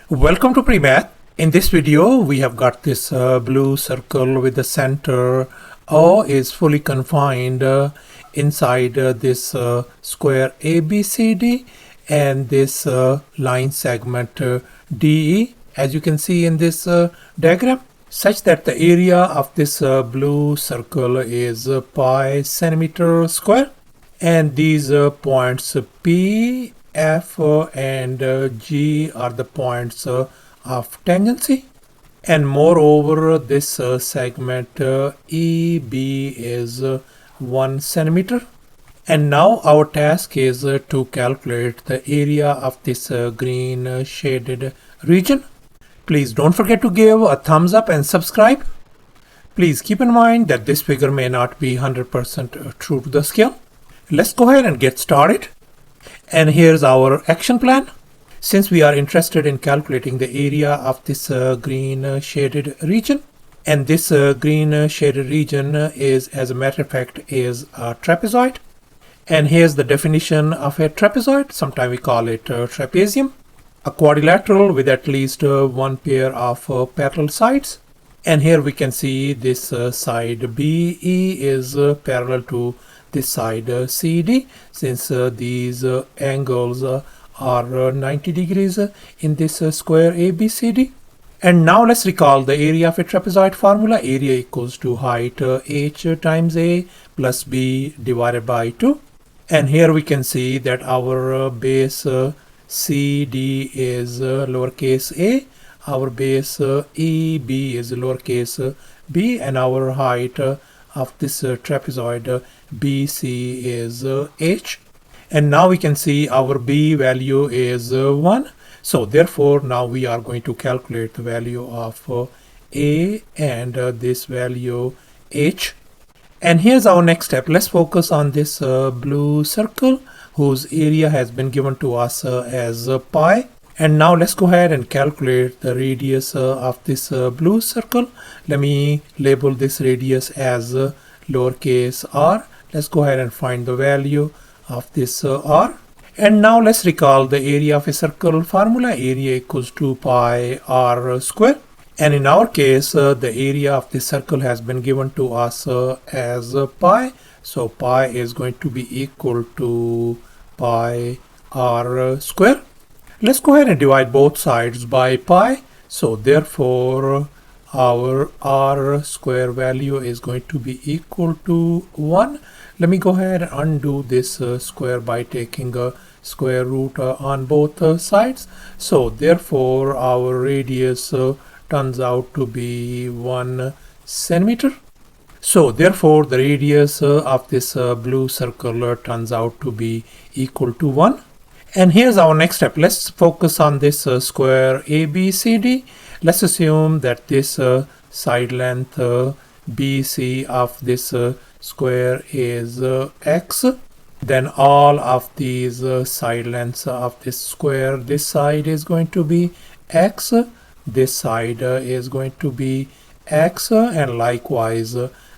Welcome to PreMath. In this video, we have got this blue circle with the center O is fully confined inside this square ABCD and this line segment DE, as you can see in this diagram, such that the area of this blue circle is pi centimeter square, and these points P, F and G are the points of tangency, and moreover this segment EB is 1 centimeter. And now our task is to calculate the area of this green shaded region. Please don't forget to give a thumbs up and subscribe. Please keep in mind that this figure may not be 100% true to the scale. Let's go ahead and get started. And here's our action plan. Since we are interested in calculating the area of this green shaded region, and this green shaded region is, as a matter of fact, is a trapezoid. And here's the definition of a trapezoid. Sometimes we call it trapezium, a quadrilateral with at least one pair of parallel sides. And here we can see this side BE is parallel to this side CD, since these angles are 90 degrees in this square ABCD. And now let's recall the area of a trapezoid formula. Area equals to height h times a plus b divided by 2. And here we can see that our base CD is lowercase a, our base EB is lowercase b, and our height of this trapezoid BC is h. And now we can see our b value is 1. So therefore now we are going to calculate the value of a and this value h. And here's our next step. Let's focus on this blue circle whose area has been given to us as pi. And now let's go ahead and calculate the radius of this blue circle. Let me label this radius as lowercase r. Let's go ahead and find the value of this r. And now let's recall the area of a circle formula. Area equals to pi r square. And in our case, the area of this circle has been given to us as pi. So pi is going to be equal to pi r square. Let's go ahead and divide both sides by pi. So therefore our r square value is going to be equal to 1. Let me go ahead and undo this square by taking a square root on both sides. So therefore our radius turns out to be 1 centimeter. So therefore the radius of this blue circle turns out to be equal to 1. And here's our next step. Let's focus on this square ABCD. Let's assume that this side length BC of this square is x. Then all of these side lengths of this square, this side is going to be x, this side is going to be x, and likewise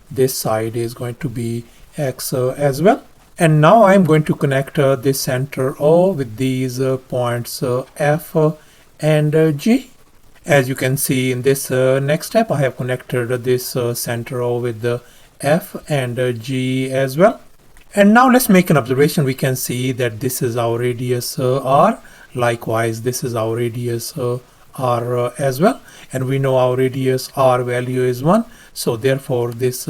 this side is going to be x as well. And now I'm going to connect this center O with these points F and G. As you can see in this next step, I have connected this center O with the F and G as well. And now let's make an observation. We can see that this is our radius r. Likewise, this is our radius r as well. And we know our radius r value is 1. So therefore this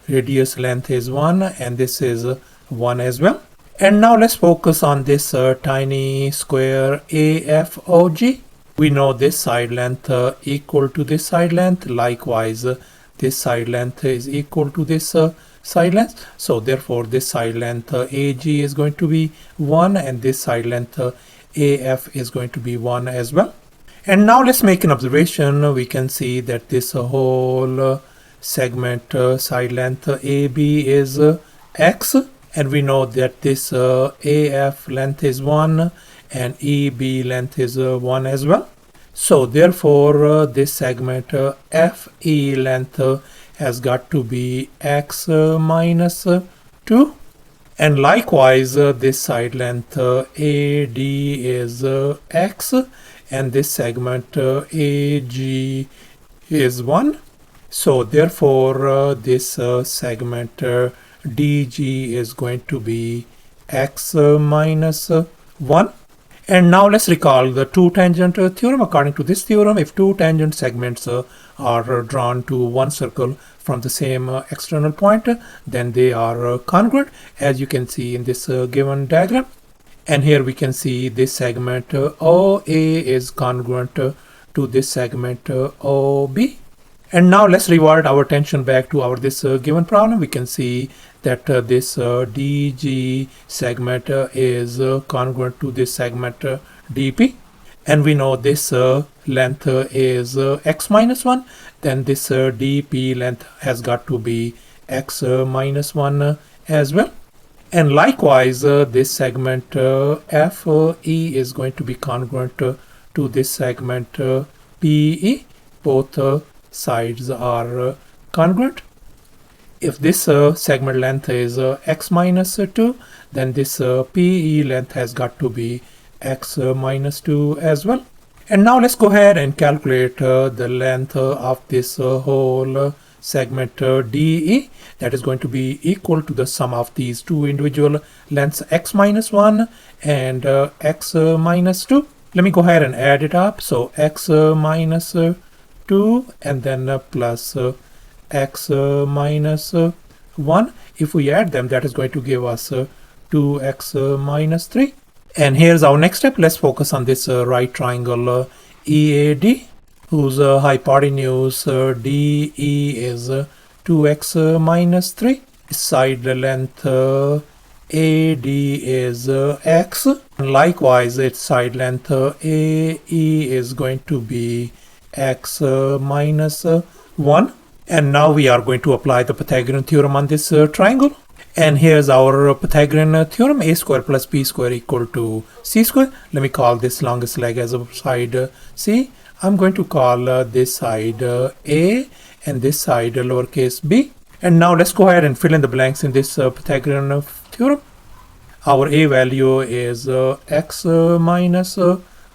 radius length is 1 and this is 1 as well. And now let's focus on this tiny square AFOG. We know this side length equal to this side length. Likewise, this side length is equal to this side length. So therefore this side length AG is going to be 1 and this side length AF is going to be 1 as well. And now let's make an observation. We can see that this whole segment side length AB is x, and we know that this AF length is 1 and EB length is 1 as well. So therefore this segment FE length has got to be x minus 2. And likewise this side length AD is x and this segment AG is 1. So therefore this segment DG is going to be x minus 1. And now let's recall the two tangent theorem. According to this theorem, if two tangent segments are drawn to one circle from the same external point, then they are congruent, as you can see in this given diagram. And here we can see this segment OA is congruent to this segment OB. And now let's revert our attention back to our this given problem. We can see that this DG segment is congruent to this segment DP, and we know this length is x minus 1. Then this DP length has got to be x minus 1 as well. And likewise this segment FE is going to be congruent to this segment PE. Both sides are congruent. If this segment length is x minus 2, then this PE length has got to be x minus 2 as well. And now let's go ahead and calculate the length of this whole segment DE. That is going to be equal to the sum of these two individual lengths x minus 1 and x minus 2. Let me go ahead and add it up. So x minus 2 and then plus x minus 1. If we add them, that is going to give us 2x minus 3. And here's our next step. Let's focus on this right triangle EAD, whose hypotenuse DE is 2x minus 3. Side length AD is x. Likewise, its side length AE is going to be x minus 1. And now we are going to apply the Pythagorean theorem on this triangle. And here's our Pythagorean theorem: a square plus b square equal to c square. Let me call this longest leg as a side c. I'm going to call this side a and this side lowercase b. And now let's go ahead and fill in the blanks in this Pythagorean theorem. Our a value is x minus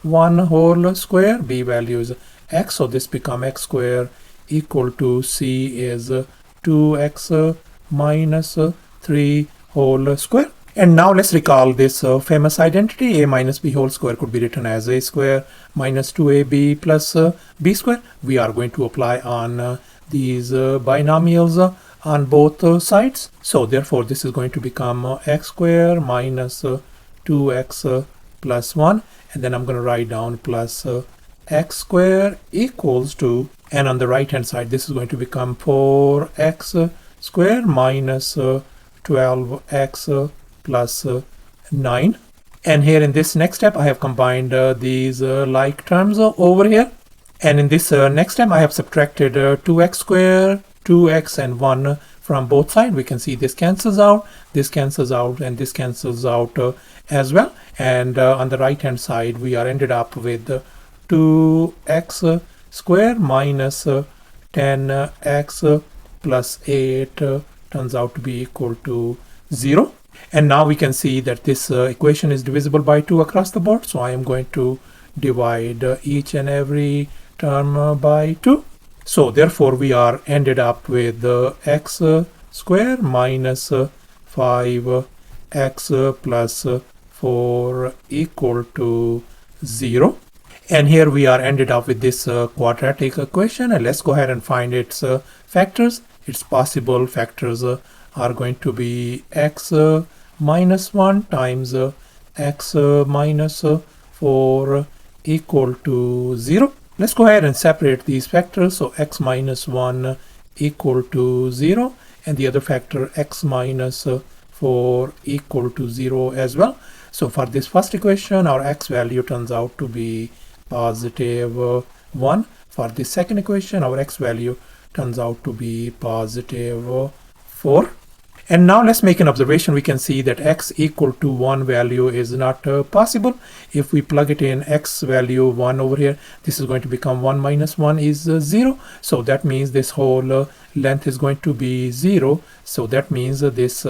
1 whole square. B value is x, so this becomes x square equal to c is 2x minus 3 whole square. And now let's recall this famous identity: a minus b whole square could be written as a square minus 2ab plus b square. We are going to apply on these binomials on both sides. So therefore this is going to become x square minus 2x plus 1, and then I'm going to write down plus x square equals to, and on the right hand side this is going to become 4x square minus 12x plus 9. And here in this next step I have combined these like terms over here, and in this next step I have subtracted 2x square, 2x and 1 from both sides. We can see this cancels out, this cancels out, and this cancels out as well. And on the right hand side we are ended up with 2x square minus 10x plus 8 turns out to be equal to 0. And now we can see that this equation is divisible by 2 across the board. So I am going to divide each and every term by 2. So therefore we are ended up with x square minus 5x plus 4 equal to 0. And here we are ended up with this quadratic equation, and let's go ahead and find its factors. Its possible factors are going to be x minus 1 times x minus 4 equal to 0. Let's go ahead and separate these factors. So x minus 1 equal to 0, and the other factor x minus 4 equal to 0 as well. So for this first equation, our x value turns out to be positive 1. For the second equation, our x value turns out to be positive 4. And now let's make an observation. We can see that x equal to 1 value is not possible. If we plug it in x value 1 over here, this is going to become 1 minus 1 is 0. So that means this whole length is going to be 0. So that means this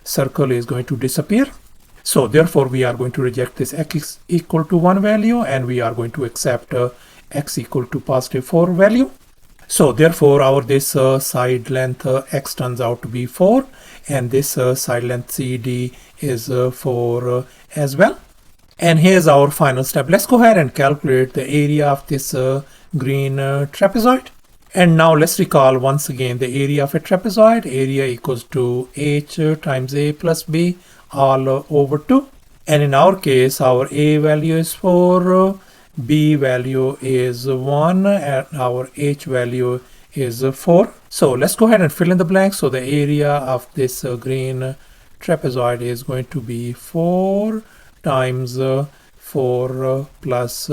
circle is going to disappear. So therefore we are going to reject this x equal to 1 value, and we are going to accept x equal to positive 4 value. So therefore our this side length x turns out to be 4, and this side length CD is 4 as well. And here's our final step. Let's go ahead and calculate the area of this green trapezoid. And now let's recall once again the area of a trapezoid. Area equals to h times a plus b all over 2. And in our case, our a value is 4, b value is 1, and our h value is 4. So let's go ahead and fill in the blanks. So the area of this green trapezoid is going to be 4 times 4 plus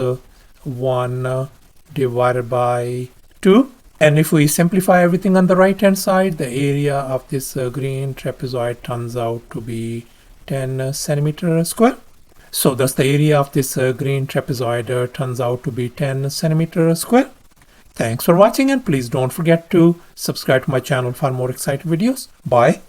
1 divided by 2. And if we simplify everything on the right hand side, the area of this green trapezoid turns out to be 10 centimeter square. So thus the area of this green trapezoid turns out to be 10 centimeter square. Thanks for watching, and please don't forget to subscribe to my channel for more exciting videos. Bye.